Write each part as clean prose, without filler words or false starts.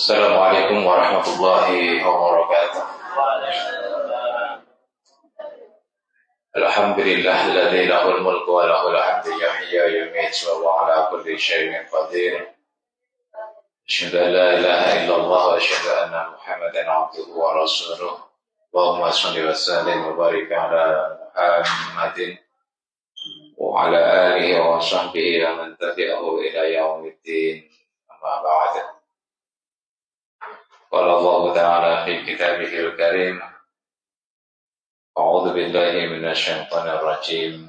Assalamualaikum warahmatullahi wabarakatuh. Alhamdulillahilladzi lahul mulku wa lahul hamdu yuhyi wa yumiitu wa huwa ala kulli syai'in qadir. Asyhadu an la ilaha illallah wa asyhadu anna Muhammadan abduhu wa rasuluh. Allahumma shalli wa sallim wa barik ala Muhammadin wa ala alihi wa sahbihi wa man tabi'ahu ila yaumiddin. Amma ba'd. Qala Allah Ta'ala fi kitabihil karim. A'udzu billahi minasy syaithanir rajim.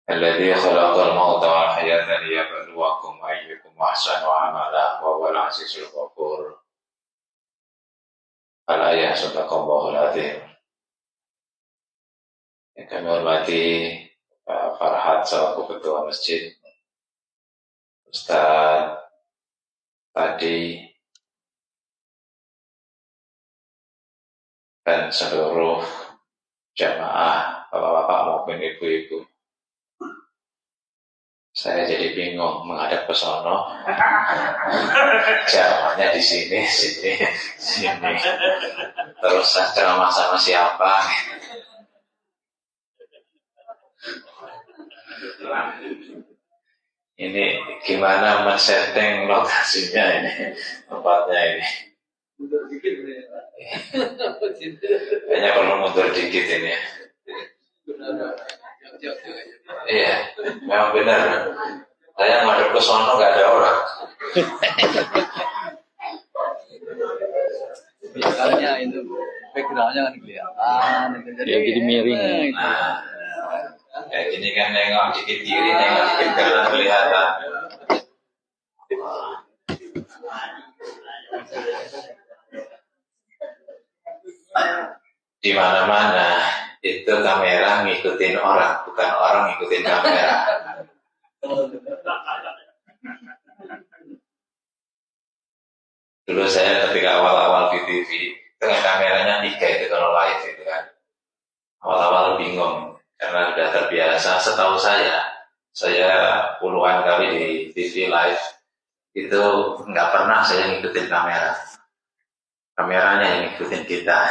Alladzi khalaqal mauta wal hayata liyabluwakum ayyukum ahsanu amala wa huwal azizul ghafur. Al-ayah sadaqallahul adzim. Yang kami hormati Pak Farhat selaku Ketua Masjid, Ustaz tadi, dan seluruh jamaah bapak-bapak maupun ibu-ibu. Saya jadi bingung menghadap ke sono. Jamaahnya di sini. Terus saya ceramah sama siapa? Ini gimana men-setting lokasinya ini, tempatnya ini. Mundur dikit ya. Kayaknya perlu mundur dikit ini. Iya, memang benar. Saya ngadep ke sono nggak ada orang. Misalnya itu backgroundnya kan kelihatan. Jadi miring. Nah, kayak gini kan nengok dikit kiri, nengok dikit kanan kelihatan. Di mana-mana itu kamera ngikutin orang, bukan orang ngikutin kamera. Dulu saya ketika awal-awal di TV, dengan kameranya 3 itu kalau live itu kan. Awal-awal bingung karena sudah terbiasa. Setahu saya puluhan kali di TV live itu nggak pernah saya ngikutin kamera. Kameranya yang ngikutin kita.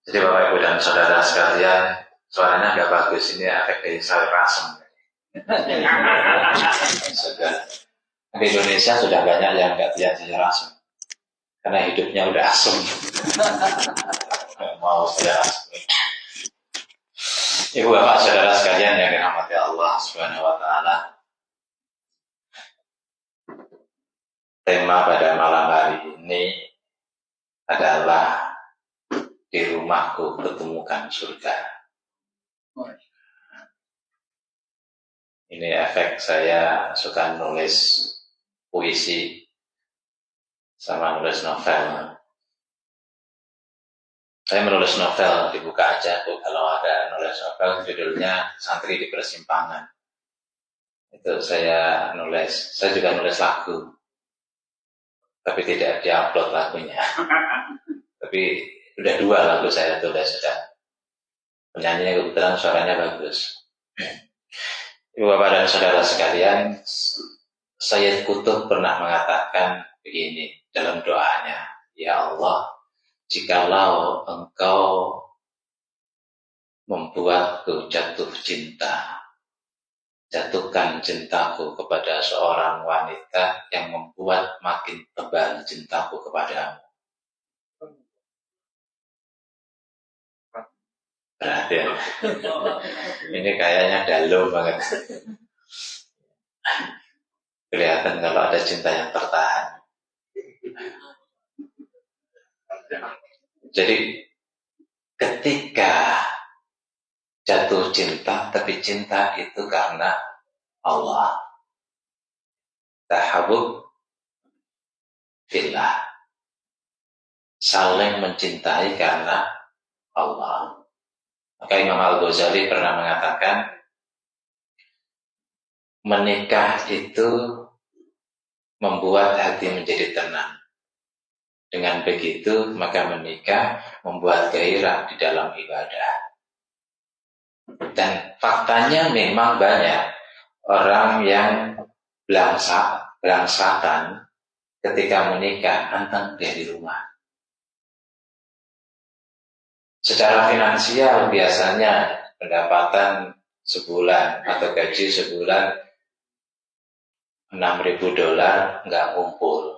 Jadi Bapak Ibu dan Saudara sekalian, suaranya nggak bagus, ini efek dari sayur asem. Di Indonesia sudah banyak yang nggak lihat sayur asem, karena hidupnya udah asem. Nggak mau sayur asem. Ibu Bapak Saudara sekalian yang dirahmati Allah Subhanahu Wa Taala. Tema pada malam hari ini adalah di rumahku ketemukan surga. Ini efek saya suka nulis puisi sama nulis novel. Saya menulis novel, dibuka aja tuh kalau ada nulis novel judulnya Santri di Persimpangan. Itu saya nulis. Saya juga nulis lagu, tapi tidak diupload lagunya. Tapi udah 2 lagu saya tulis sudah. Penyanyinya kebetulan suaranya bagus. Ibu Bapak dan Saudara sekalian, Sayyid Qutb pernah mengatakan begini dalam doanya, ya Allah, jikalau Engkau membuatku jatuh cinta, jatuhkan cintaku kepada seorang wanita yang membuat makin tebal cintaku kepadamu. Perhatian. Ini kayaknya dalam banget. Kelihatan kalau ada cinta yang tertahan. Jadi ketika jatuh cinta, tapi cinta itu karena Allah. Tahabbub fillah. Saling mencintai karena Allah. Maka Imam Al-Ghazali pernah mengatakan, menikah itu membuat hati menjadi tenang. Dengan begitu, maka menikah membuat gairah di dalam ibadah. Dan faktanya memang banyak orang yang belangsak berangsakan ketika menikah, anteng dia di rumah. Secara finansial biasanya pendapatan sebulan atau gaji sebulan $6.000 nggak ngumpul.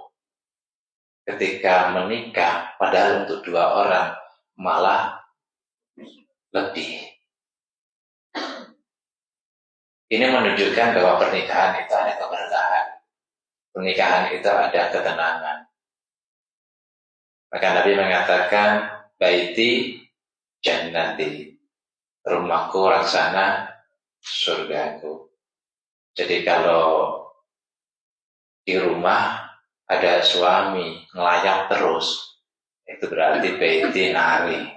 Ketika menikah, padahal untuk 2 orang malah lebih. Ini menunjukkan bahwa pernikahan itu ada keberkahan. Pernikahan itu ada ketenangan. Maka Nabi mengatakan, baiti jannati, rumahku laksana surgaku. Jadi kalau di rumah ada suami ngelayap terus, itu berarti baiti nari,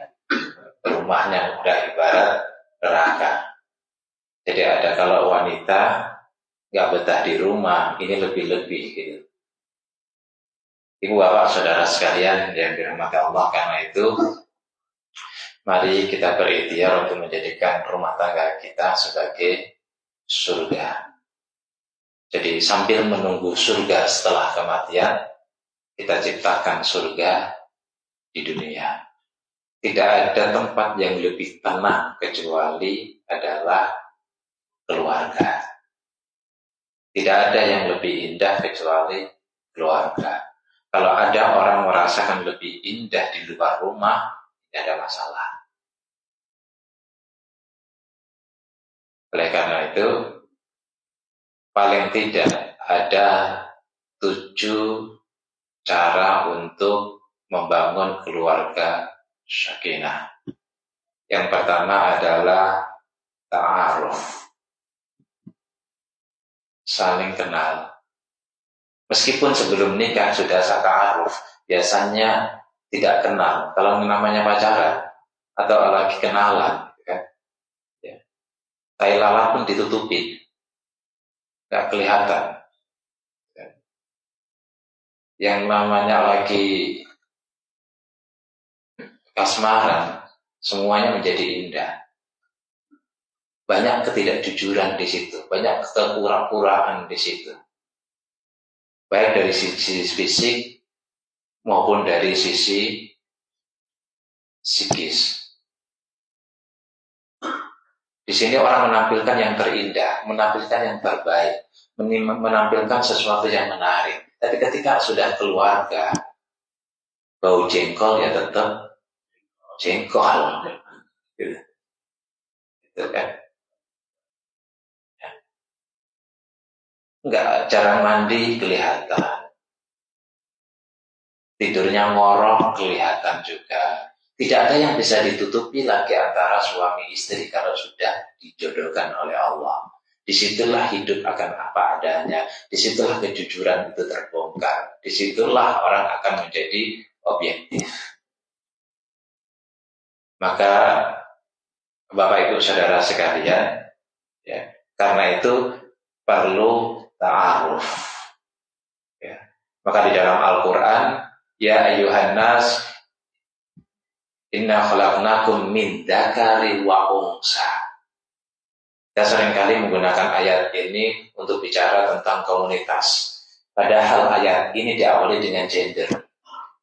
rumahnya udah ibarat neraka. Jadi ada kalau wanita nggak betah di rumah, ini lebih-lebih gitu. Ibu bapak saudara sekalian yang dirahmati Allah, karena itu mari kita berikhtiar untuk menjadikan rumah tangga kita sebagai surga. Jadi sambil menunggu surga setelah kematian, kita ciptakan surga di dunia. Tidak ada tempat yang lebih tenang kecuali adalah keluarga. Tidak ada yang lebih indah kecuali keluarga. Kalau ada orang merasakan lebih indah di luar rumah, tidak ada masalah. Oleh karena itu, paling tidak ada 7 cara untuk membangun keluarga sakinah. Yang pertama adalah ta'aruf, saling kenal. Meskipun sebelum nikah sudah ta'aruf, biasanya tidak kenal. Kalau namanya pacaran atau lagi kenalan, kan? Ya. Tai lalat pun ditutupin, nggak kelihatan. Yang namanya lagi kasmaran, semuanya menjadi indah. Banyak ketidakjujuran di situ, banyak kepura-puraan di situ. Baik dari sisi fisik maupun dari sisi psikis. Di sini orang menampilkan yang terindah, menampilkan yang terbaik, menampilkan sesuatu yang menarik. Tapi ketika sudah keluarga, bau jengkol ya tetap jengkol. Gitu kan. Enggak, jarang mandi kelihatan. Tidurnya ngorok kelihatan juga. Tidak ada yang bisa ditutupi lagi antara suami istri kalau sudah dijodohkan oleh Allah. Disitulah hidup akan apa adanya. Disitulah kejujuran itu terbongkar. Disitulah orang akan menjadi objektif. Maka Bapak Ibu Saudara sekalian, ya, karena itu perlu ta'aruf. Ya. Maka di dalam Al-Quran, ya ayuhan nas, inna khalaqnakum min dzakari wa unsa. Kita seringkali menggunakan ayat ini untuk bicara tentang komunitas. Padahal ayat ini diawali dengan gender.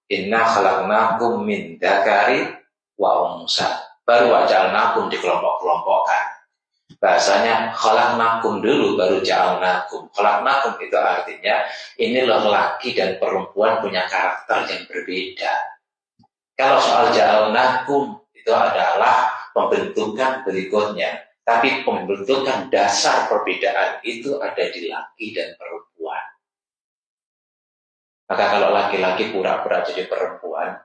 Inna khalaqnakum min dzakari wa unsa. Baru waja'alnakum dikelompok-kelompokkan. Bahasanya khalaqnakum dulu baru ja'alnakum. Khalaqnakum itu artinya ini laki dan perempuan punya karakter yang berbeda. Kalau soal ja'alnakum itu adalah pembentukan berikutnya. Tapi pembentukan dasar perbedaan itu ada di laki dan perempuan. Maka kalau laki-laki pura-pura jadi perempuan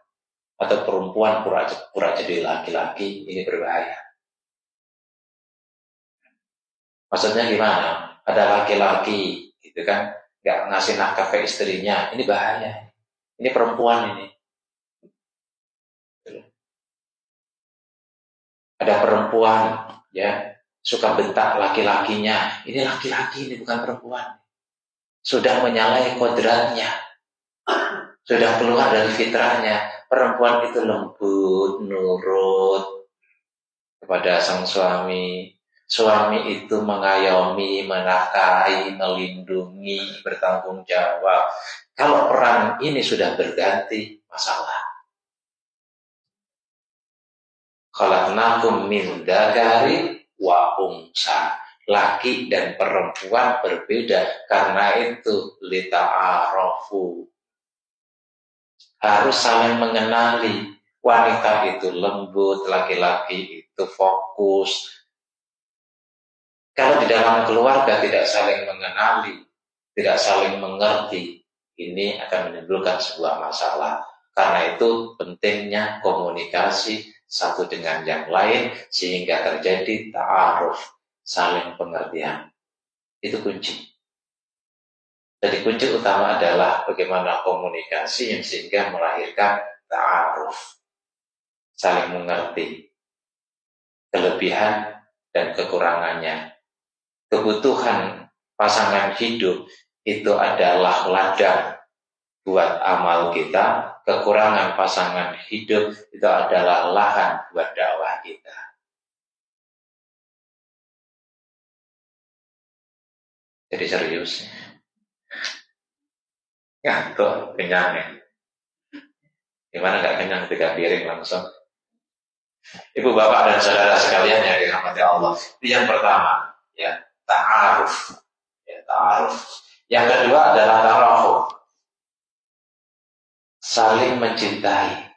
atau perempuan pura-pura jadi laki-laki, ini berbahaya. Maksudnya gimana? Ada laki-laki gitu kan, nggak ngasih nafkah ke istrinya, ini bahaya. Ini perempuan ini. Ada perempuan ya suka bentak laki-lakinya, ini laki-laki, ini bukan perempuan. Sudah menyalahi kodratnya, sudah keluar dari fitrahnya. Perempuan itu lembut, nurut kepada sang suami. Suami itu mengayomi, menafkahi, melindungi, bertanggung jawab. Kalau peran ini sudah berganti, masalah. Khalaqnakum min dzakari wa unsa. Laki dan perempuan berbeda, karena itu lita'arafu. Harus saling mengenali. Wanita itu lembut, laki-laki itu fokus. Kalau di dalam keluarga tidak saling mengenali, tidak saling mengerti, ini akan menimbulkan sebuah masalah. Karena itu pentingnya komunikasi satu dengan yang lain sehingga terjadi ta'aruf, saling pengertian. Itu kunci. Jadi kunci utama adalah bagaimana komunikasi yang sehingga melahirkan ta'aruf, saling mengerti kelebihan dan kekurangannya. Kebutuhan pasangan hidup itu adalah ladang buat amal kita, kekurangan pasangan hidup itu adalah lahan buat dakwah kita. Jadi serius. Ngantuk, kenyang ya. Gimana gak kenyang 3 piring langsung? Ibu bapak dan saudara sekalian yang dirahmati Allah. Itu yang pertama, ya, ta'aruf. Ya, ta'aruf. Yang kedua adalah ta'aruf. Saling mencintai.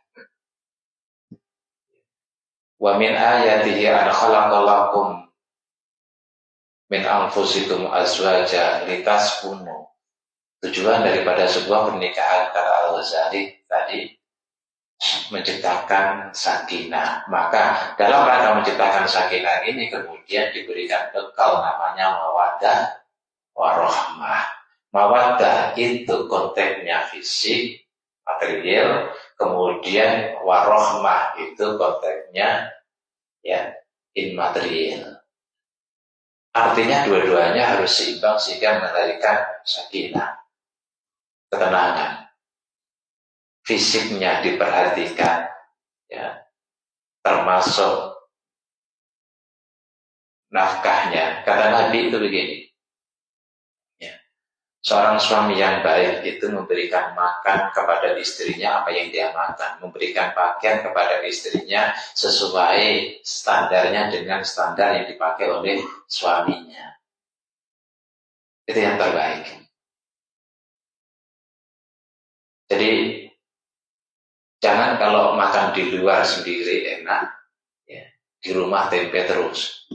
Wa min ayatihi an khalaqalakum min anfusikum azwaja litaskunu. Tujuan daripada sebuah pernikahan kata Al-Ghazali tadi menciptakan sakinah. Maka dalam rangka menciptakan sakinah ini kemudian diberikan bekal namanya mawaddah warahmah. Mawaddah itu konteksnya fisik, material, kemudian warahmah itu konteksnya ya immaterial. Artinya dua-duanya harus seimbang sehingga melahirkan sakinah, ketenangan. Fisiknya diperhatikan, ya, termasuk nafkahnya. Kata Nabi itu begini, ya, seorang suami yang baik itu memberikan makan kepada istrinya apa yang dia makan, memberikan pakaian kepada istrinya sesuai standarnya dengan standar yang dipakai oleh suaminya. Itu yang terbaik. Jadi jangan kalau makan di luar sendiri enak, ya, di rumah tempe terus.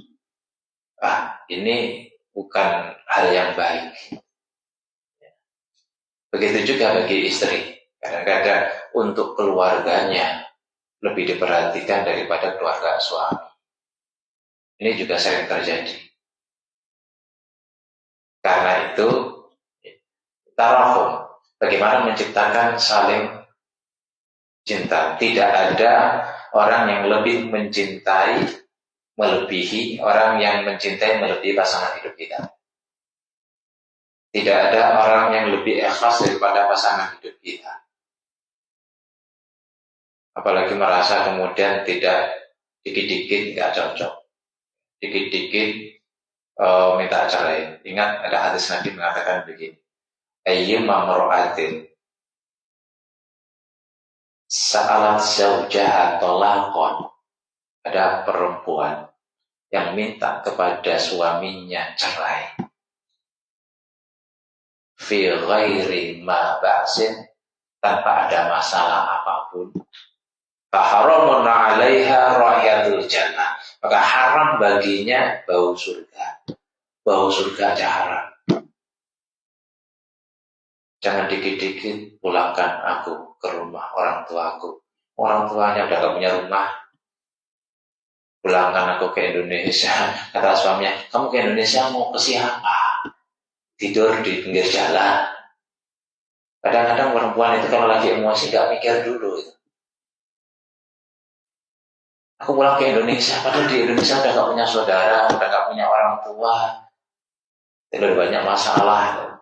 Ini bukan hal yang baik. Begitu juga bagi istri. Kadang-kadang untuk keluarganya lebih diperhatikan daripada keluarga suami. Ini juga sering terjadi. Karena itu, tarahum, bagaimana menciptakan saling cinta. Tidak ada orang yang lebih mencintai melebihi orang yang mencintai melebihi pasangan hidup kita. Tidak ada orang yang lebih ikhlas daripada pasangan hidup kita. Apalagi merasa kemudian tidak dikit-dikit nggak cocok, dikit-dikit minta cerai. Ingat ada hadis Nabi mengatakan begini, ayyuma mar'atin sa'alat zawjaha talaqan. Ada perempuan yang minta kepada suaminya cerai. Fi ghairi ma ba'sin, tanpa ada masalah apapun. Faharamun 'alaiha rahiyatul jannah. Maka haram baginya bau surga. Bau surga aja haram. Jangan dikit-dikit pulangkan aku ke rumah orang tuaku. Orang tuanya udah gak punya rumah. Pulangkan aku ke Indonesia. Kata suaminya, kamu ke Indonesia mau ke siapa? Tidur di pinggir jalan. Kadang-kadang perempuan itu kalau lagi emosi gak mikir dulu. Aku pulang ke Indonesia, padahal di Indonesia udah gak punya saudara, udah gak punya orang tua. Tidak banyak masalah.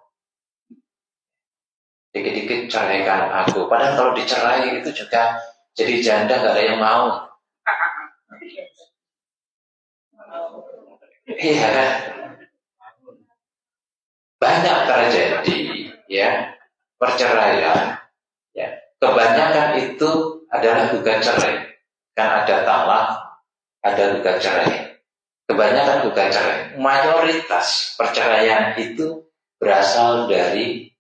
Dikit-dikit ceraikan aku. Padahal kalau dicerai itu juga jadi janda, gak ada yang mau. Iya, banyak terjadi ya perceraian. Ya, kebanyakan itu adalah gugat cerai. Kan ada talak, ada gugat cerai. Kebanyakan gugat cerai. Mayoritas perceraian itu berasal dari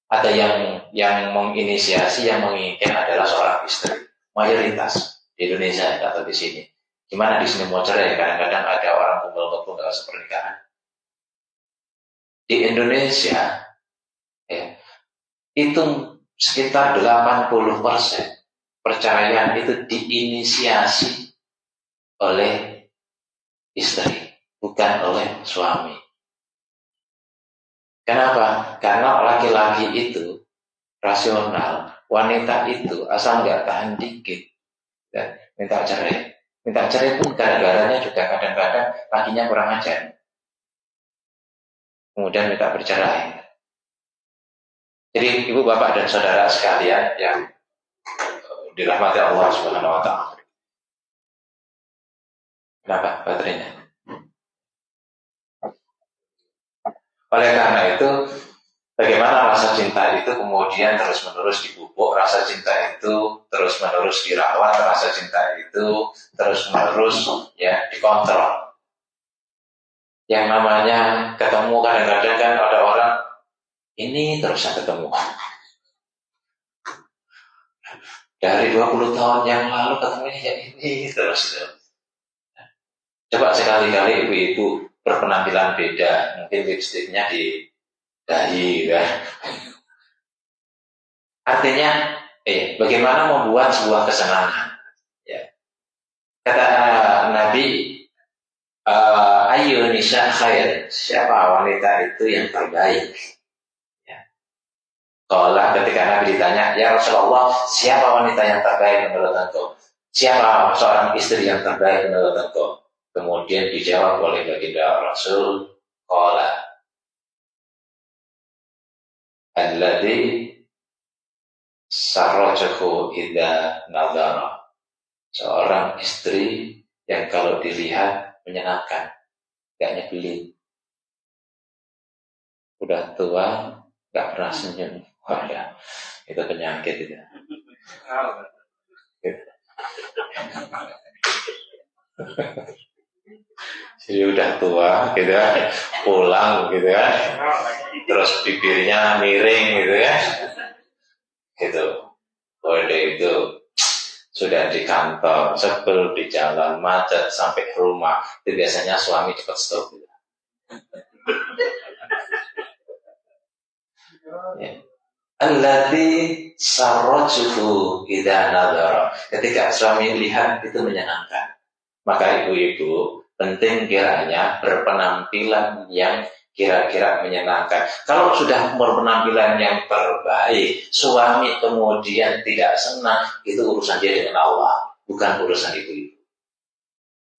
ada yang menginisiasi, yang menginginkan adalah seorang istri. Mayoritas di Indonesia atau di sini. Gimana di sini mau cerai? Kadang-kadang ada orang kumpul-kumpul nggak usah pernikahan. Di Indonesia ya, itu sekitar 80% perceraian itu diinisiasi oleh istri, bukan oleh suami. Kenapa? Karena laki-laki itu rasional, wanita itu asal nggak tahan dikit dan minta cerai. Minta cerai pun gara-garanya juga kadang-kadang lakinya kurang ajar. Kemudian minta bercerai. Jadi ibu bapak dan saudara sekalian yang dirahmati Allah Subhanahu wa taala. Kenapa baterainya? Oleh karena itu, bagaimana rasa cinta itu kemudian terus-menerus dipupuk, rasa cinta itu terus-menerus dirawat, rasa cinta itu terus-menerus ya dikontrol. Yang namanya ketemu kadang-kadang kan ada orang ini terus ketemu. Dari 20 tahun yang lalu ketemunya ya ini terus. Coba sekali-kali ibu-ibu berpenampilan beda, mungkin lipstiknya di dahi ya. Artinya bagaimana membuat sebuah kesenangan ya. Kata Nabi ayu nisa khair, siapa wanita itu yang terbaik ya. Kalau ketika Nabi ditanya, ya Rasulullah, siapa wanita yang terbaik menurut engkau? Siapa seorang istri yang terbaik menurut engkau? Kemudian dijawab oleh baginda Rasul, qala alladzi sarrajahu idza nadhara. Seorang istri yang kalau dilihat menyenangkan, gak nyebelin. Udah tua, gak pernah senyum. Wah, itu penyakit itu. Jadi udah tua gitu ya, pulang gitu ya, terus bibirnya miring gitu ya, gitu. Kode itu sudah di kantor, sebel di jalan, macet sampai ke rumah, itu biasanya suami cepat stop gitu. Ya. Alladzi sarrajuhu idza nadhara. Ketika suami lihat itu menyenangkan. Maka ibu-ibu penting kiranya berpenampilan yang kira-kira menyenangkan. Kalau sudah berpenampilan yang terbaik, suami kemudian tidak senang, itu urusan dia dengan Allah, bukan urusan ibu-ibu.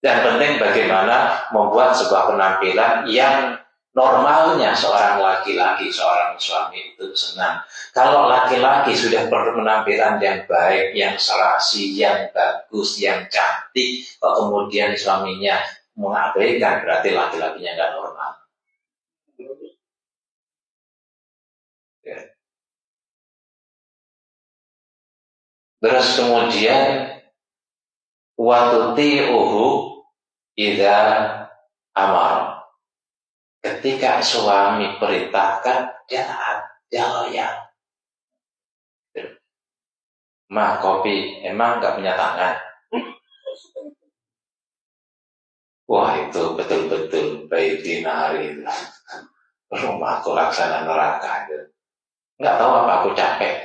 Dan penting bagaimana membuat sebuah penampilan yang normalnya seorang laki-laki, seorang suami itu senang. Kalau laki-laki sudah berpenampilan yang baik, yang serasi, yang bagus, yang cantik, kok kemudian suaminya mengabaikan, berarti laki-lakinya nggak normal. Ya. Terus kemudian watuti'uhu idza amar. Ketika suami perintahkan, dia taat, dia loyal. Mah kopi, emang nggak punya tangan? Wah itu betul-betul baitinari itu. Rumahku laksana neraka itu. Nggak tahu apa aku capek.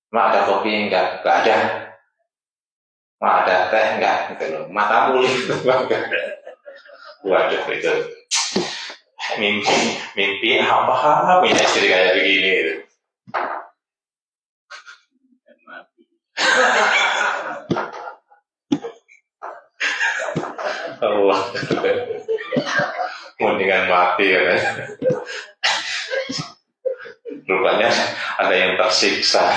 Mak ada kopi enggak? Nggak ada. Mak ada teh enggak? Gitu loh. Mata mulih. Waduh itu. Mimpi apa punya istri kayak begini itu. Allah, mendingan mati ya kan? Rupanya ada yang tersiksa.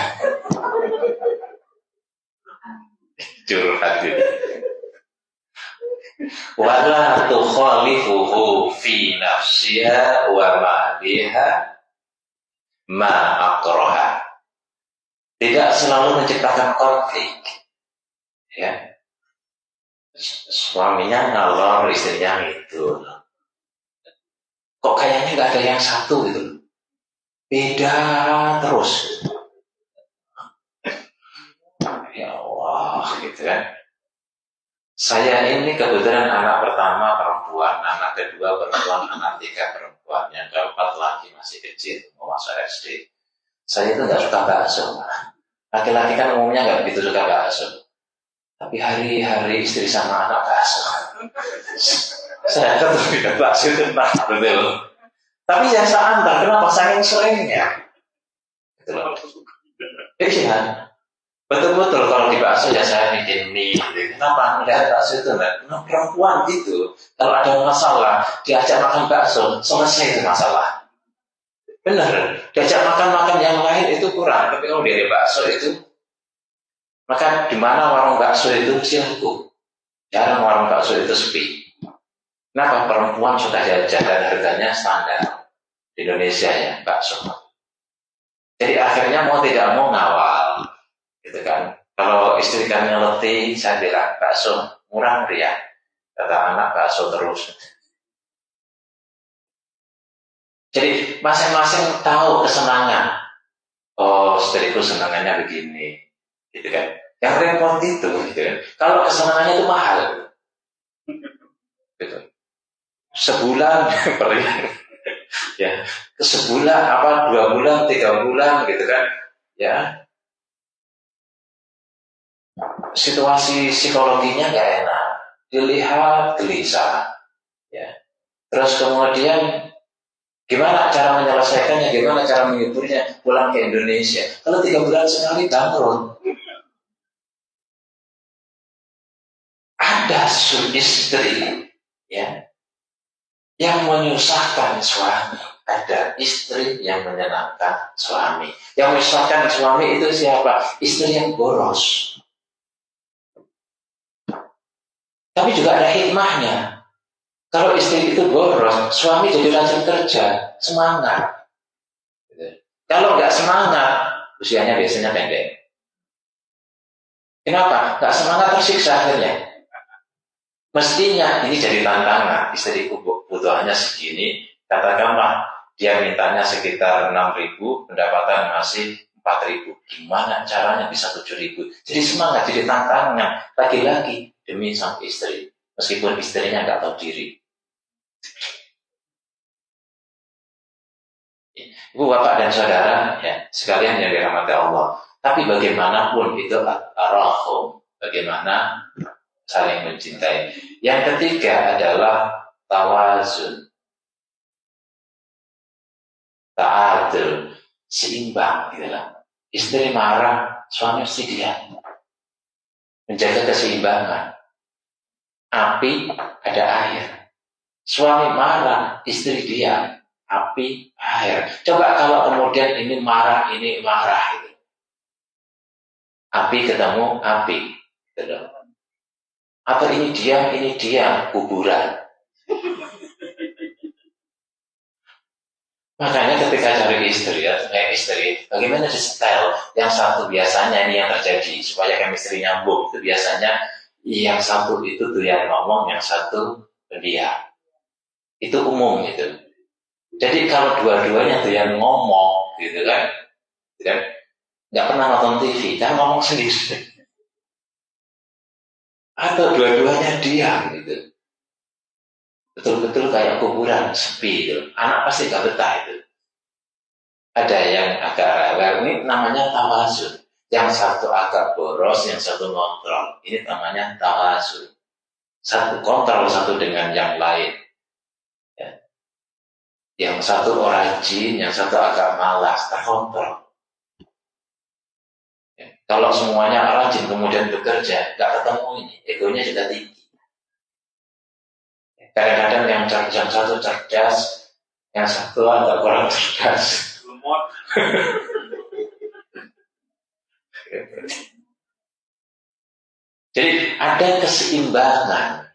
Curhat itu. Wala tukhalifuhu fi nafsiha wa ma'liha ma akraha. Tidak selalu menciptakan konflik. Ya. Suaminya ngalor, istrinya gitu. Kok kayaknya nggak ada yang satu gitu. Beda terus. Ya Allah, gitu kan. Saya ini kebetulan anak pertama perempuan, anak kedua perempuan, anak tiga perempuan, yang keempat lagi masih kecil, mau masuk SD. Saya itu nggak suka bakso. Laki-laki kan umumnya nggak begitu suka bakso. Tapi hari-hari istri sama anak bakso. Saya tetap tidak bakso itu entah betul. Tapi yang saya antar, kenapa saking seringnya? Gitu loh. Iya. Betul-betul kalau di bakso ya saya bikin mie. Kenapa? Melihat bakso itu nah, perempuan gitu. Kalau ada masalah, diajak makan bakso, selesai itu masalah. Benar. Diajak makan-makan yang lain itu kurang. Tapi kalau dari bakso itu, maka di mana warung bakso itu silaku. Jarang warung bakso itu sepi. Kenapa? Perempuan sudah jajan dan harganya standar di Indonesia ya bakso. Jadi akhirnya mau tidak mau ngawal. Gitu kan. Kalau istri kami letih, saya bilang bakso murah ya. Kata anak bakso terus. Jadi masing-masing tahu kesenangan. Oh, istriku senangannya begini, gitu kan. Yang repot itu, gitu kan. Kalau kesenangannya itu mahal, gitu. Sebulan ya, sebulan apa 2 bulan, 3 bulan, gitu kan. Ya. Situasi psikologinya nggak enak, dilihat gelisah, ya. Terus kemudian gimana cara menyelesaikannya, gimana cara menghiburnya, pulang ke Indonesia. Kalau 3 bulan sekali bangkrut. Ada istri, ya, yang menyusahkan suami. Ada istri yang menyenangkan suami. Yang menyusahkan suami itu siapa? Istri yang boros. Tapi juga ada hikmahnya. Kalau istri itu boros, suami jadi rajin kerja, semangat. Kalau nggak semangat, usianya biasanya pendek. Kenapa? Nggak semangat tersiksa akhirnya. Mestinya ini jadi tantangan. Istriku butuhannya segini, katakanlah dia mintanya sekitar 6.000, pendapatan masih 4.000. Gimana caranya bisa 7.000? Jadi semangat, jadi tantangan. Lagi-lagi demi sang istri, meskipun istrinya nggak tahu diri. Ibu, bapak dan saudara, ya sekalian yang dirahmati Allah. Tapi bagaimanapun itu ar-rahum, bagaimana saling mencintai. Yang ketiga adalah tawazun, ta'adul, seimbang, gitu lah. Istri marah, suami mesti diam. Menjaga keseimbangan. Api ada air. Suami marah, istri diam. Api, air. Coba kalau kemudian ini marah, gitu. Api ketemu api, gitu. Atau ini diam, kuburan. Makanya ketika cari istri, ya, bagaimana di style yang satu biasanya ini yang terjadi supaya chemistry nyambung itu biasanya yang satu itu tuh yang ngomong, yang satu pendiam. Itu umum gitu. Jadi kalau dua-duanya tuh yang ngomong, gitu kan, nggak pernah nonton TV, kan ngomong sendiri. Atau dua-duanya diam gitu. Betul-betul kayak kuburan, sepi gitu. Anak pasti gak betah itu. Ada yang agak rewel, ini namanya tawazun. Yang satu agak boros, yang satu kontrol. Ini namanya tawazun. Satu kontrol satu dengan yang lain. Ya. Yang satu rajin, yang satu agak malas, terkontrol. Ya. Kalau semuanya rajin kemudian bekerja, gak ketemu ini, egonya juga tinggi. Kadang-kadang yang satu cerdas, yang satu agak kurang cerdas. Jadi ada keseimbangan.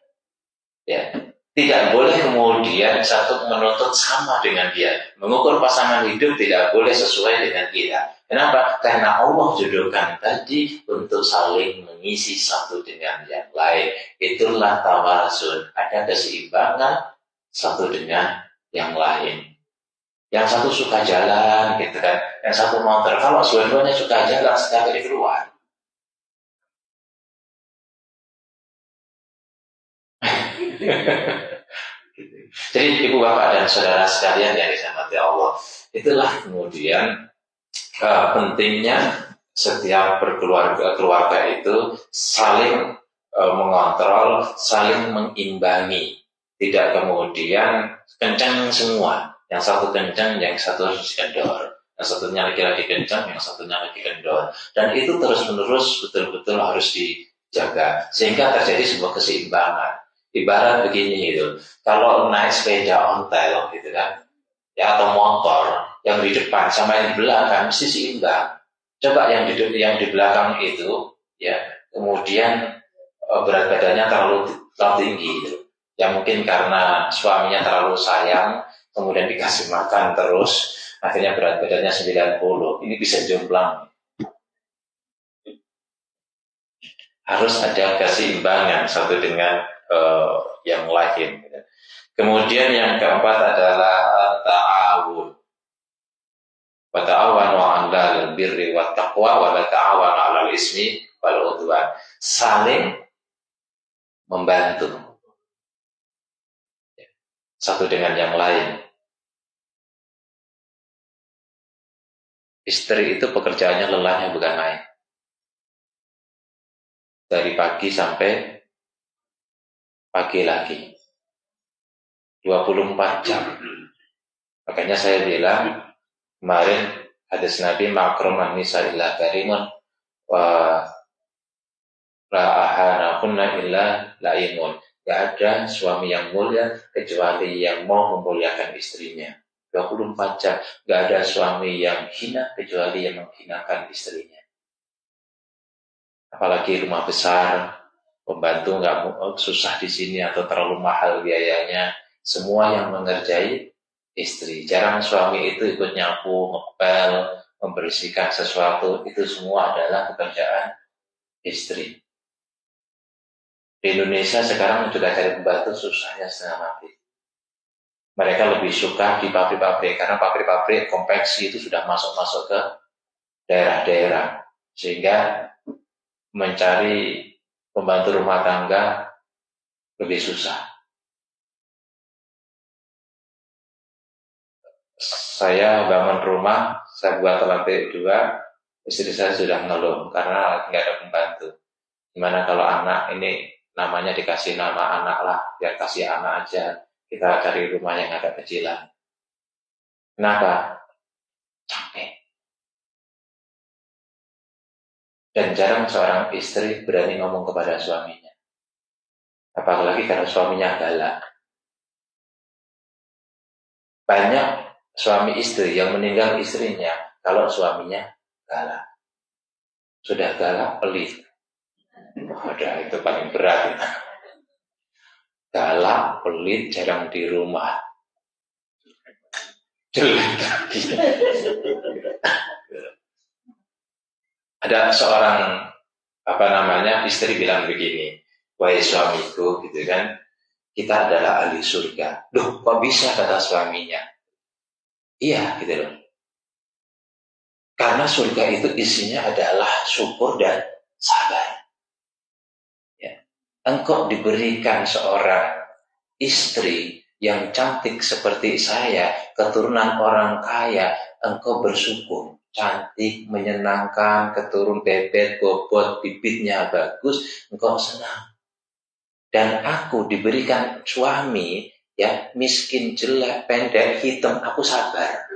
Tidak boleh kemudian satu menuntut sama dengan dia. Mengukur pasangan hidup tidak boleh sesuai dengan kita. Kenapa? Karena Allah jodohkan tadi untuk saling mengisi satu dengan yang lain. Itulah tawasun. Ada keseimbangan satu dengan yang lain. Yang satu suka jalan, gitu kan. Yang satu motor. Kalau dua-duanya suka jalan, sekali keluar. Jadi ibu bapak dan saudara sekalian yang dirahmati Allah, itulah kemudian pentingnya setiap keluarga itu saling mengontrol, saling mengimbangi, tidak kemudian kencang semua, yang satu kencang, yang satu harus kendor, yang satunya lagi kencang, yang satunya lagi kendor, dan itu terus menerus betul-betul harus dijaga sehingga terjadi sebuah keseimbangan. Ibarat begini gitu, kalau naik sepeda ontel gitu kan, ya atau motor, yang di depan sama yang di belakang mesti seimbang. Coba yang di belakang itu, ya kemudian berat badannya terlalu tinggi gitu. Ya mungkin karena suaminya terlalu sayang, kemudian dikasih makan terus, akhirnya berat badannya 90. Ini bisa jomplang. Harus ada keseimbangan satu dengan yang lain. Kemudian yang keempat adalah ta'awun. Wa ta'awanu 'alal birri wat taqwa wa la ta'awanu 'alal ismi wal 'udwan. Saling membantu satu dengan yang lain. Istri itu pekerjaannya lelahnya bukan main. Dari pagi sampai pagi lagi 24 jam. Makanya saya bilang kemarin hadis Nabi makruman nisa illa karimun wa la kunna illa laimun. Gak ada suami yang mulia kecuali yang mau memuliakan istrinya. 24 jam. Gak ada suami yang hina kecuali yang menghinakan istrinya. Apalagi rumah besar, pembantu nggak susah di sini atau terlalu mahal biayanya, semua yang mengerjai istri. Jarang suami itu ikut nyapu, ngepel, membersihkan sesuatu, itu semua adalah pekerjaan istri. Di Indonesia sekarang juga cari pembantu susahnya setengah mati. Mereka lebih suka di pabrik-pabrik karena pabrik-pabrik konveksi itu sudah masuk ke daerah-daerah, sehingga mencari pembantu rumah tangga lebih susah. Saya bangun rumah, saya buat lantai 2, istri saya sudah ngeluh karena nggak ada pembantu. Gimana kalau anak ini namanya dikasih nama anak lah, biar kasih anak aja, kita cari rumah yang agak kecilan. Kenapa? Capek. Dan jarang seorang istri berani ngomong kepada suaminya. Apalagi karena suaminya galak. Banyak suami istri yang meninggal istrinya kalau suaminya galak. Sudah galak, pelit. Udah itu paling berat. Galak, pelit, jarang di rumah. Jelek. Ada seorang istri bilang begini, wahai suamiku, gitu kan, kita adalah ahli surga. Loh, kok bisa, kata suaminya? Iya, gitu loh. Karena surga itu isinya adalah syukur dan sabar. Ya. Engkau diberikan seorang istri yang cantik seperti saya, keturunan orang kaya, engkau bersyukur. Cantik, menyenangkan, keturun bebek, bobot, bibitnya bagus, engkau senang. Dan aku diberikan suami, ya miskin, jelek, pendek, hitam, aku sabar.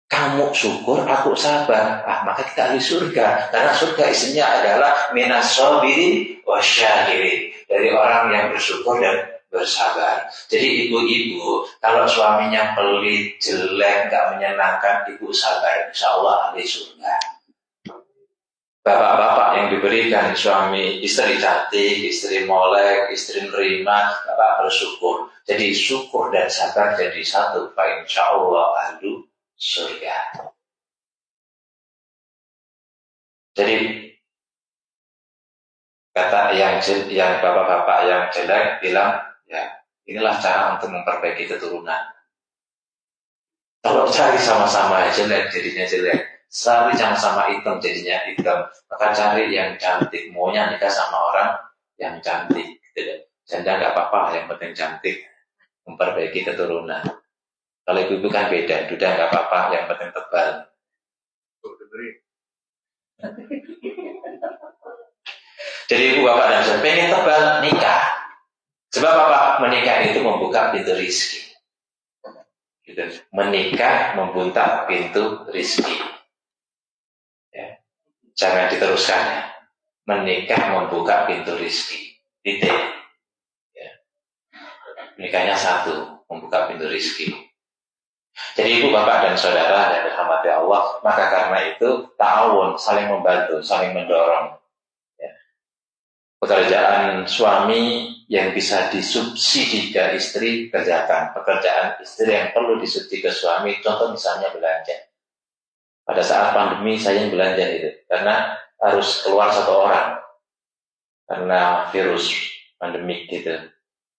Kamu syukur, aku sabar. Maka kita ahli surga. Karena surga isinya adalah minas sabirin wasyakirin, dari orang yang bersyukur dan bersabar. Jadi ibu-ibu, kalau suaminya pelit, jelek, gak menyenangkan, ibu sabar, insya Allah ahli surga. bapak-bapak yang diberikan suami istri cantik, istri molek, istri nerima, bapak bersyukur. Jadi syukur dan sabar jadi satu. Fa insyaallah ahlu surga. Jadi kata yang bapak-bapak yang jelek bilang, ya inilah cara untuk memperbaiki keturunan. Kalau cari sama-sama jelek jadinya jelek, cari sama-sama hitam jadinya hitam, maka cari yang cantik. Maunya nikah sama orang yang cantik, gitu. Janda nggak apa-apa, yang penting cantik, memperbaiki keturunan. Kalau ibu kan beda, duda nggak apa-apa, yang penting tebal. Jadi ibu bapak dan saya pengen tebal nikah. Sebab apa? Menikah itu membuka pintu rizki. Gitu. Menikah membuka pintu rizki. Ya. Jangan diteruskan ya. Menikah membuka pintu rizki. Titik. Ya. Menikahnya satu, membuka pintu rizki. Jadi ibu bapak dan saudara yang dirahmati Allah, maka karena itu ta'awun, saling membantu, saling mendorong. Ya. Pekerjaan suami yang bisa disubsidi ke istri, kerjakan. Pekerjaan istri yang perlu disubsidi ke suami, contoh misalnya belanja. Pada saat pandemi saya yang belanja itu, karena harus keluar satu orang, karena virus pandemik gitu.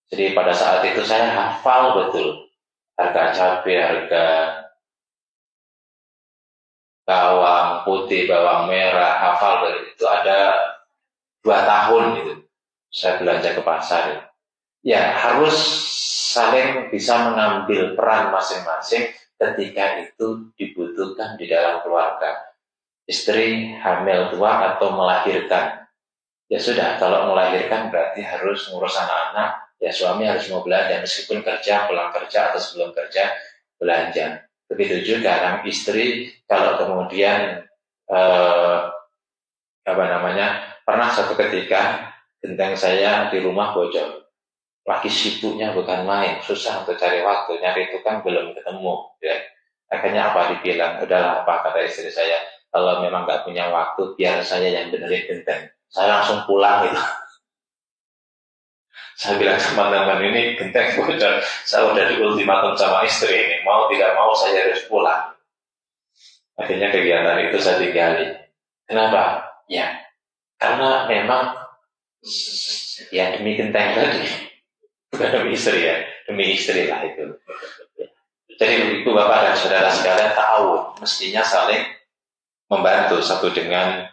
Jadi pada saat itu saya hafal betul harga cabai, harga bawang putih, bawang merah, hafal dari itu ada 2 tahun gitu. Saya belanja ke pasar. Ya harus saling bisa mengambil peran masing-masing ketika itu dibutuhkan di dalam keluarga. Istri hamil tua atau melahirkan. Ya sudah, kalau melahirkan berarti harus ngurus anak-anak. Ya suami harus mau belanja meskipun kerja, pulang kerja atau sebelum kerja belanja. Begitu juga kan istri kalau kemudian pernah satu ketika genteng saya di rumah bocor. Lagi sibuknya bukan main, susah untuk cari waktu, nyari itu kan belum ketemu. Ya. Akhirnya apa dibilang, udahlah apa kata istri saya, kalau memang nggak punya waktu, biar saya yang benerin genteng. Saya langsung pulang gitu. Saya bilang sama teman ini genteng bocor, saya udah di ultimatum sama istri ini, mau tidak mau saya harus pulang. Akhirnya kegiatan itu saya tinggali. Kenapa? Ya, karena memang ya demi genteng tadi. Bukan demi istri ya, demi istri lah itu. Jadi ibu bapak dan saudara sekalian tahu mestinya saling membantu satu dengan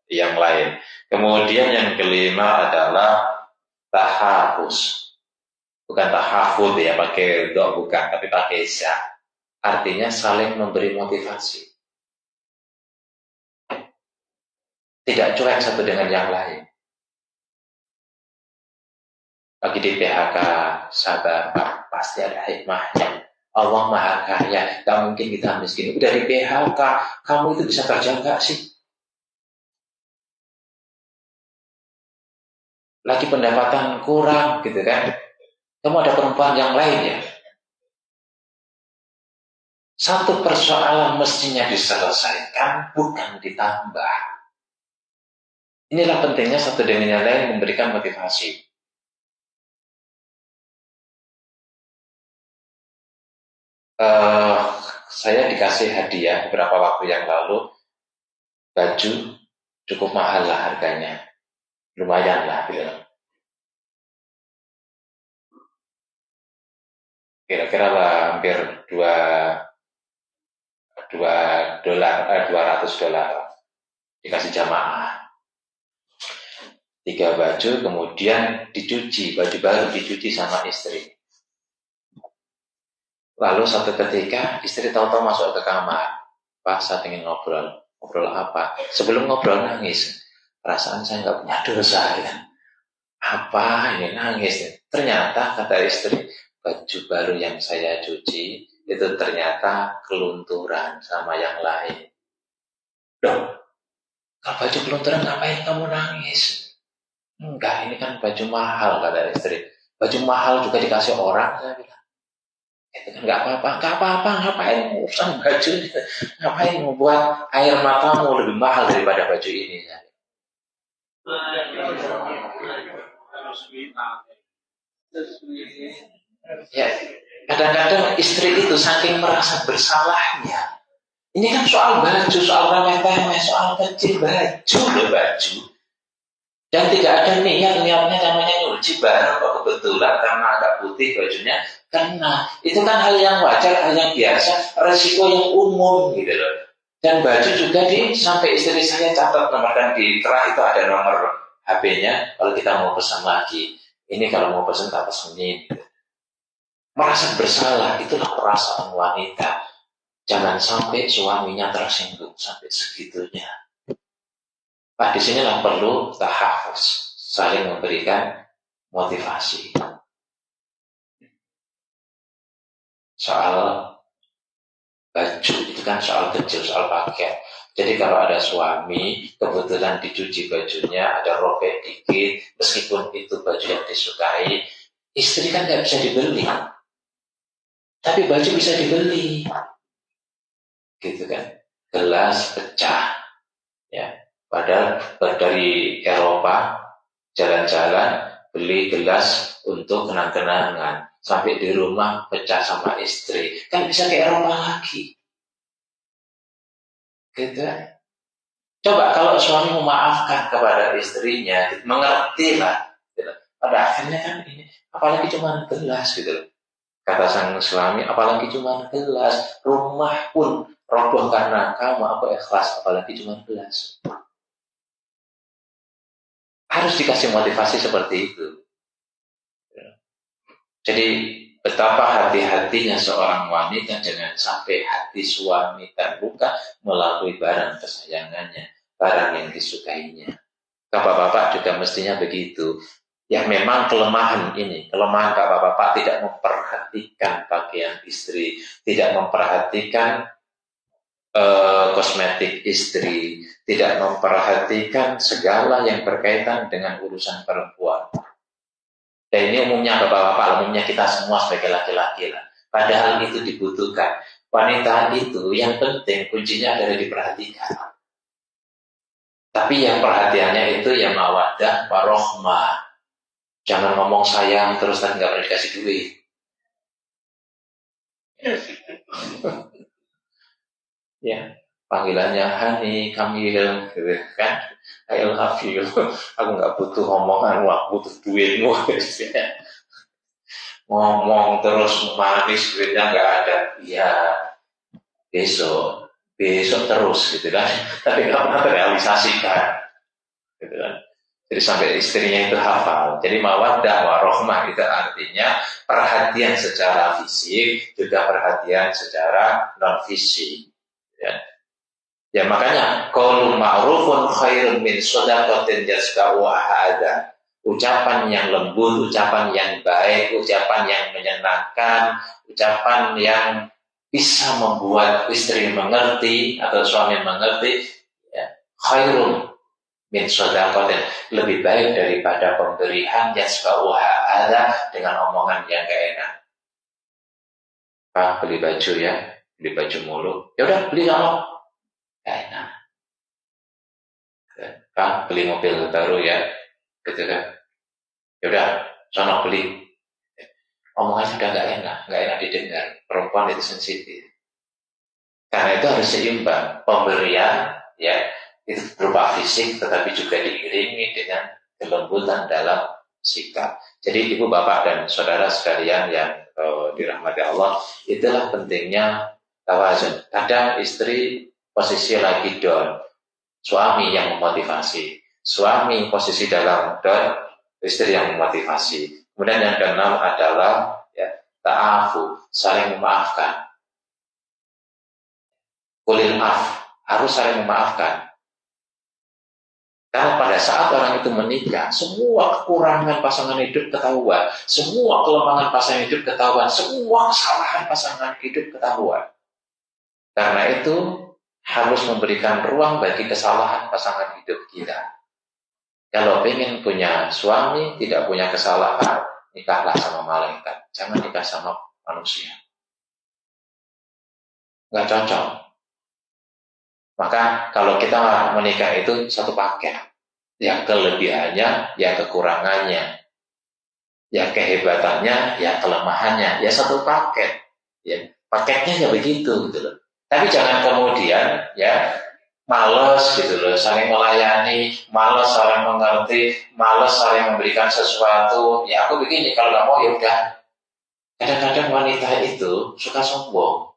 yang lain. Kemudian yang kelima adalah tahafuz. Bukan tahafuz ya pakai do bukan, tapi pakai isya. Artinya saling memberi motivasi. Tidak cuek satu dengan yang lain. Lagi di PHK, sabar Pak, pasti ada hikmahnya. Allah Maha Kaya, gak mungkin kita miskin. Udah di PHK, kamu itu bisa kerja gak sih? Lagi pendapatan kurang gitu kan? Kamu ada perempuan yang lain ya? Satu persoalan mestinya diselesaikan, bukan ditambah. Inilah pentingnya satu dengan yang lain memberikan motivasi. Saya dikasih hadiah beberapa waktu yang lalu baju cukup mahal lah harganya, lumayan lah gitu. Kira-kira lah hampir 200 dolar dikasih jamaah. 3 baju kemudian dicuci, baju baru dicuci sama istri. Lalu satu ketika istri tahu-tahu masuk ke kamar. Pak, saya ingin ngobrol. Ngobrol apa? Sebelum ngobrol nangis. Perasaan saya nggak punya dosa. Ya. Apa ini nangis? Ternyata kata istri, baju baru yang saya cuci itu ternyata kelunturan sama yang lain. Loh, kalau baju kelunturan ngapain kamu nangis? Enggak, ini kan baju mahal kata istri. Baju mahal juga dikasih orang, saya bilang. Itu kan nggak apa-apa, ngapain urusan baju, ngapain membuat air matamu lebih mahal daripada baju ini. Ya, kadang-kadang istri itu saking merasa bersalahnya. Ini kan soal baju, soal remeh-temeh, soal kecil baju loh baju. Dan tidak ada niatnya namanya nyuci barang kok kebetulan karena agak putih bajunya kena. Itu kan hal yang wajar, hal yang biasa, resiko yang umum gitu loh. Dan baju juga sampai istri saya catat nomor, dan di kerah itu ada nomor HP-nya kalau kita mau pesan lagi. Ini kalau mau pesan tak pesenin. Merasa bersalah, itulah perasaan wanita. Jangan sampai suaminya tersinggung sampai segitunya. Nah, di sinilah perlu tahafuz, saling memberikan motivasi. Soal baju itu kan soal kecil, soal pakaian. Jadi kalau ada suami kebetulan dicuci bajunya, ada robek dikit, meskipun itu baju yang disukai, istri kan nggak bisa dibeli, tapi baju bisa dibeli, gitu kan? Gelas pecah, ya. Padahal dari Eropa jalan-jalan beli gelas untuk kenang-kenangan, sampai di rumah pecah sama istri, kan bisa ke Eropa lagi. Gitu. Coba kalau suami memaafkan kepada istrinya, mengerti lah. Gitu. Pada akhirnya kan ini, apalagi cuma gelas gitu. Kata sang suami, apalagi cuma gelas, rumah pun roboh karena kamu, aku ikhlas, apalagi cuma gelas. Harus dikasih motivasi seperti itu. Jadi betapa hati-hatinya seorang wanita jangan sampai hati suami terluka melalui barang kesayangannya, barang yang disukainya. Bapak-bapak juga mestinya begitu. Ya memang kelemahan bapak-bapak tidak memperhatikan pakaian istri, tidak memperhatikan kosmetik istri, tidak memperhatikan segala yang berkaitan dengan urusan perempuan. Dan ini umumnya bapak-bapak, umumnya kita semua sebagai laki-laki lah. Padahal itu dibutuhkan. Wanita itu yang penting kuncinya adalah diperhatikan. Tapi yang perhatiannya itu ya mawaddah warohmah. Jangan ngomong sayang terus dan nggak pernah dikasih duit. Ya, panggilannya Hani, Kamil, gitu kan? I love you. Aku nggak butuh omongan, aku butuh duitmu. Ngomong terus manis, duitnya nggak ada. Ya, besok terus, gitu kan? Tapi nggak pernah terrealisasikan, gitu kan? Jadi sampai istrinya itu hafal. Jadi mawaddah warohmah itu artinya perhatian secara fisik, juga perhatian secara non fisik. Ya makanya qaulun ma'rufun khairun min shadaqatin yasba'u ahada. Ucapan yang lembut, ucapan yang baik, ucapan yang menyenangkan, ucapan yang bisa membuat istri mengerti atau suami mengerti, ya, khairun min shadaqatin, lebih baik daripada pemberian yasba'u ahada dengan omongan yang gak enak. Pak, beli baju ya, beli baju mulu. Ya udah beli kalau gak enak. Pak, beli mobil baru ya, gitu kan? Ya udah, sono beli. Omongannya udah gak enak didengar. Perempuan itu sensitif. Karena itu harus seimbang. Pemberian, ya, itu berupa fisik, tetapi juga diiringi dengan kelembutan dalam sikap. Jadi ibu bapak dan saudara sekalian yang dirahmati Allah, itulah pentingnya tawazun. Kadang istri posisi lagi down, suami yang memotivasi. Suami posisi dalam down, istri yang memotivasi. Kemudian yang keenam adalah ya, ta'afu, saling memaafkan. Kulil af, harus saling memaafkan. Karena pada saat orang itu menikah, semua kekurangan pasangan hidup ketahuan, semua kelemahan pasangan hidup ketahuan, semua kesalahan pasangan hidup ketahuan. Karena itu harus memberikan ruang bagi kesalahan pasangan hidup kita. Kalau ingin punya suami tidak punya kesalahan, nikahlah sama malaikat, jangan nikah sama manusia. nggak cocok. Maka kalau kita menikah itu satu paket, yang kelebihannya, ya kekurangannya, ya kehebatannya, ya kelemahannya, ya satu paket. Ya, paketnya ya begitu gitu loh. Tapi jangan kemudian ya males gitu loh, saling melayani, males saling mengerti, males saling memberikan sesuatu. Ya aku begini, kalau nggak mau ya udah. Kadang-kadang wanita itu suka sombong,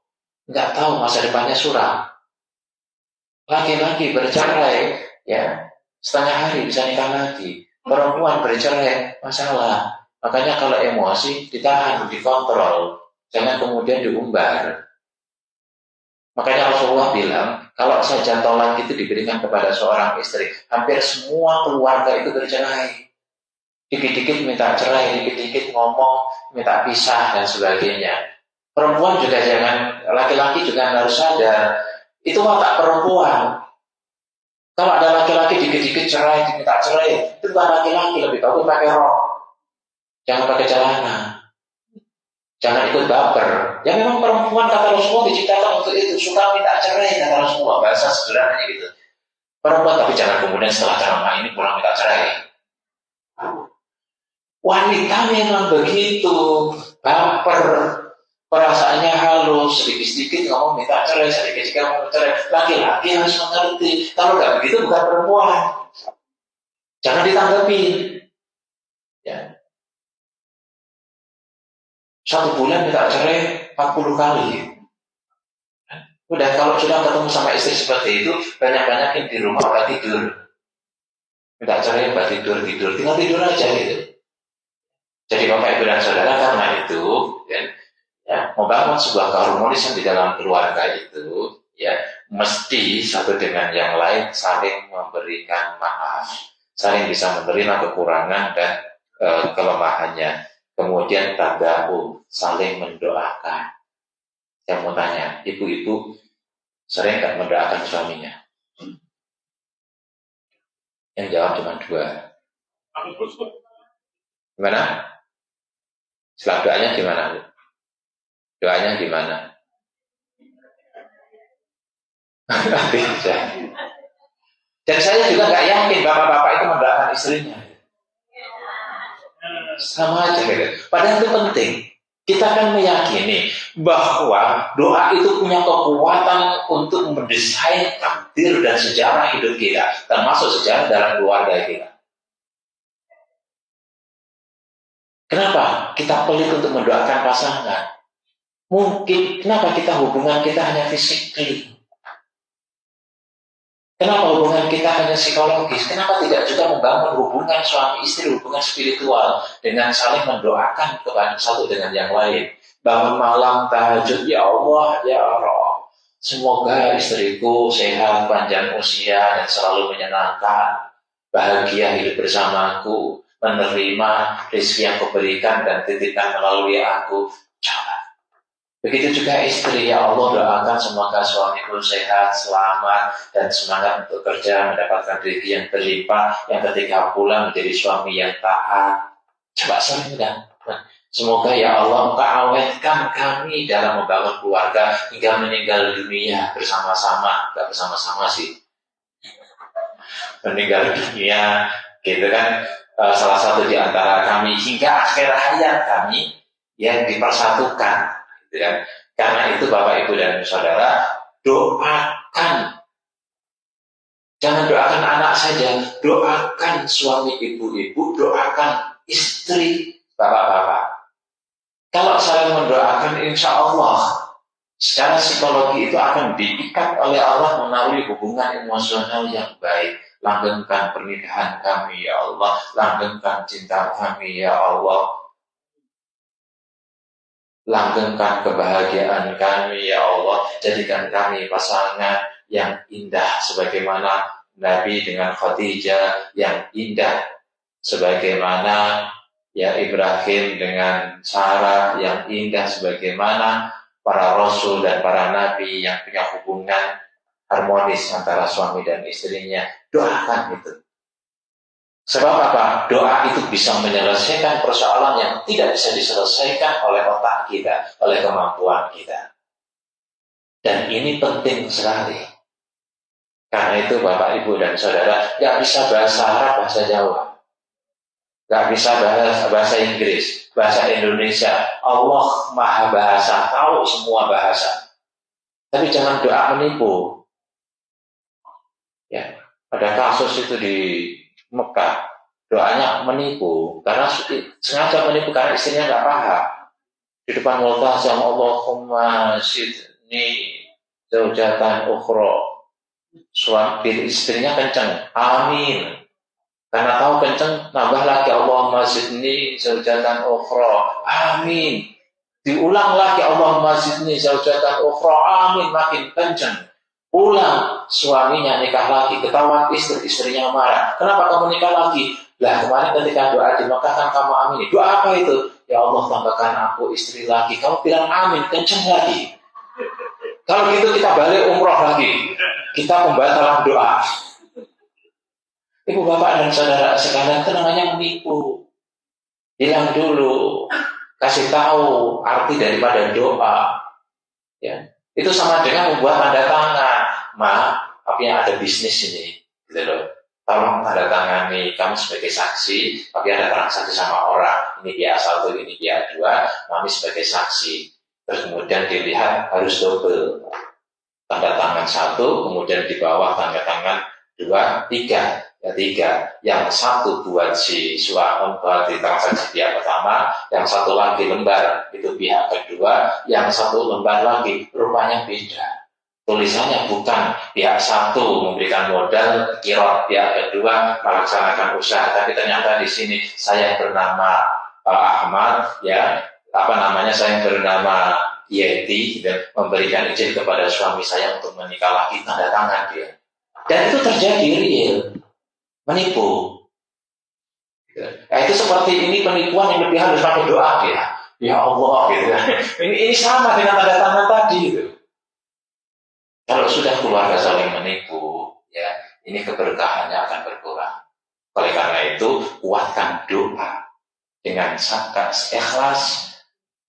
nggak tahu masa depannya suram. Laki-laki bercerai, ya setengah hari bisa nikah lagi. Perempuan bercerai, masalah. Makanya kalau emosi ditahan, dikontrol, jangan kemudian diumbar. Makanya Rasulullah bilang, kalau saja tolak itu diberikan kepada seorang istri, hampir semua keluarga itu bercerai. Dikit-dikit minta cerai, dikit-dikit ngomong, minta pisah, dan sebagainya. Perempuan juga jangan, laki-laki juga harus sadar, itu watak perempuan. Kalau ada laki-laki dikit-dikit cerai, diminta cerai, itu bukan laki-laki, lebih bagus pakai rok. Jangan pakai celana. Jangan ikut baper. Ya memang perempuan kata Rasulullah diciptakan untuk itu, suka minta cerai kata Rasulullah, bahasa sederhananya gitu. Perempuan, tapi jangan kemudian setelah ceramah ini pulang minta cerai. Wanita memang begitu, baper, perasaannya halus, sedikit-sedikit ngomong minta cerai, sedikit-sedikit ngomong cerai. Laki-laki harus mengerti. Kalau nggak begitu bukan perempuan. Jangan ditanggapin. Ya. 1 bulan minta cerai 40 kali. Udah kalau sudah ketemu sama istri seperti itu, banyak-banyakin di rumah obat tidur. Minta cerai obat tidur, tinggal tidur aja gitu. Jadi Bapak Ibu dan Saudara, karena itu ya, membangun sebuah keharmonisan di dalam keluarga itu, ya mesti satu dengan yang lain saling memberikan maaf, saling bisa menerima kekurangan dan kelemahannya. Kemudian tadabbur, saling mendoakan. Saya mau tanya, ibu-ibu sering nggak mendoakan suaminya? Yang jawab cuma 2. Gimana? Setelah doanya gimana, Bu? Doanya gimana? Dan saya juga nggak yakin bapak-bapak itu mendoakan istrinya. Sama aja gitu. Padahal itu penting. Kita kan meyakini bahwa doa itu punya kekuatan untuk mendesain takdir dan sejarah hidup kita, termasuk sejarah dalam keluarga kita. Kenapa kita pelit untuk mendoakan pasangan? Mungkin kenapa kita hubungan kita hanya fisik? Kenapa hubungan kita hanya psikologis? Kenapa tidak juga membangun hubungan suami istri, hubungan spiritual dengan saling mendoakan kepada satu dengan yang lain? Bangun malam tahajud, ya Allah, ya Allah, semoga istriku sehat, panjang usia dan selalu menyenangkan, bahagia hidup bersamaku, menerima rezeki yang kuberikan dan titipkan melalui aku. Coba. Begitu juga istri, ya Allah doakan semoga suamiku sehat, selamat, dan semangat untuk kerja, mendapatkan rezeki yang berlimpah, yang ketika pulang menjadi suami yang taat. Coba sering dan semoga ya Allah Engkau awetkan kami dalam membangun keluarga hingga meninggal dunia bersama-sama. Enggak bersama-sama sih, meninggal dunia, gitu kan, salah satu di antara kami hingga akhir hayat kami yang dipersatukan. Ya. Karena itu Bapak Ibu dan Saudara, doakan. Jangan doakan anak saja, doakan suami ibu-ibu, doakan istri bapak-bapak. Kalau saling mendoakan, insya Allah secara psikologi itu akan diikat oleh Allah melalui hubungan emosional yang baik. Langgengkan pernikahan kami ya Allah, langgengkan cinta kami ya Allah, langgengkan kebahagiaan kami ya Allah, jadikan kami pasangan yang indah sebagaimana Nabi dengan Khadijah yang indah, sebagaimana ya Ibrahim dengan Sarah yang indah, sebagaimana para rasul dan para nabi yang punya hubungan harmonis antara suami dan istrinya. Doakan itu. Sebab apa? Doa itu bisa menyelesaikan persoalan yang tidak bisa diselesaikan oleh otak kita, oleh kemampuan kita. Dan ini penting sekali. Karena itu Bapak, Ibu, dan Saudara, gak bisa bahasa Arab, bahasa Jawa. Gak bisa bahasa Inggris, bahasa Indonesia. Allah Maha Bahasa, tahu semua bahasa. Tapi jangan doa menipu. Ya, ada kasus itu di Mekah, doanya menipu, karena sengaja menipu karena istrinya nggak paham. Di depan multazam, Allahumma sidni zaujatan ukhra. Suami istrinya kenceng, amin. Karena tahu kenceng, nambah lagi Allahumma zidni zaujatan ukhra. Amin. Diulang lagi Allahumma zidni zaujatan ukhra. Amin, makin kenceng. Ulang, suaminya nikah lagi, ketahuan istrinya marah. Kenapa kamu nikah lagi? Lah kemarin ketika doa di Mekah kan kamu amin. Doa apa itu? Ya Allah, tambahkan aku istri lagi. Kamu bilang amin, kenceng lagi. Kalau gitu kita balik umroh lagi. Kita pembatalan doa. Ibu, bapak, dan saudara sekalian, itu namanya menipu. Bilang dulu, kasih tahu arti daripada doa. Ya, itu sama dengan membuat tanda tangan. Tapi yang ada bisnis ini, gitu loh. Tolong tanda tangani, kamu sebagai saksi, tapi ada transaksi sama orang. Ini dia satu, ini dia dua, kami sebagai saksi. Terus kemudian dilihat harus double. Tanda tangan satu, kemudian di bawah tanda tangan dua, tiga. Tiga, yang satu buat si suami buat di transaksi pihak pertama, yang satu lagi lembar itu pihak kedua, yang satu lembar lagi rupanya beda. Tulisannya bukan pihak satu memberikan modal, kirot pihak kedua melaksanakan usaha, tapi ternyata di sini saya bernama Ahmad, ya saya bernama Yeti, dan memberikan izin kepada suami saya untuk menikah lagi, tanda tangan dia. Dan itu terjadi real. Menipu. Itu seperti ini penipuan yang lebih harus pakai doa ya. Ya Allah gitu. Ini sama dengan tanda tangan tadi gitu. Kalau sudah keluarga saling menipu, ya ini keberkahannya akan berkurang. Oleh karena itu kuatkan doa dengan sangat ikhlas,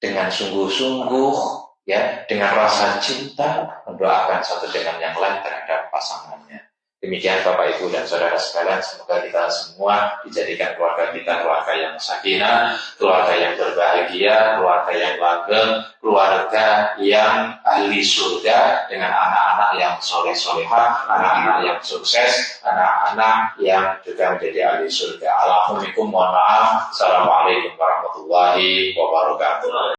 dengan sungguh-sungguh, ya dengan rasa cinta mendoakan satu dengan yang lain terhadap pasangannya. Demikian Bapak, Ibu, dan Saudara sekalian, semoga kita semua dijadikan keluarga kita keluarga yang sakinah, keluarga yang berbahagia, keluarga yang langgeng, keluarga yang ahli surga dengan anak-anak yang soleh-solehah, anak-anak yang sukses, anak-anak yang juga menjadi ahli surga. Alhamdulillah, mohon maaf. Assalamualaikum warahmatullahi wabarakatuh.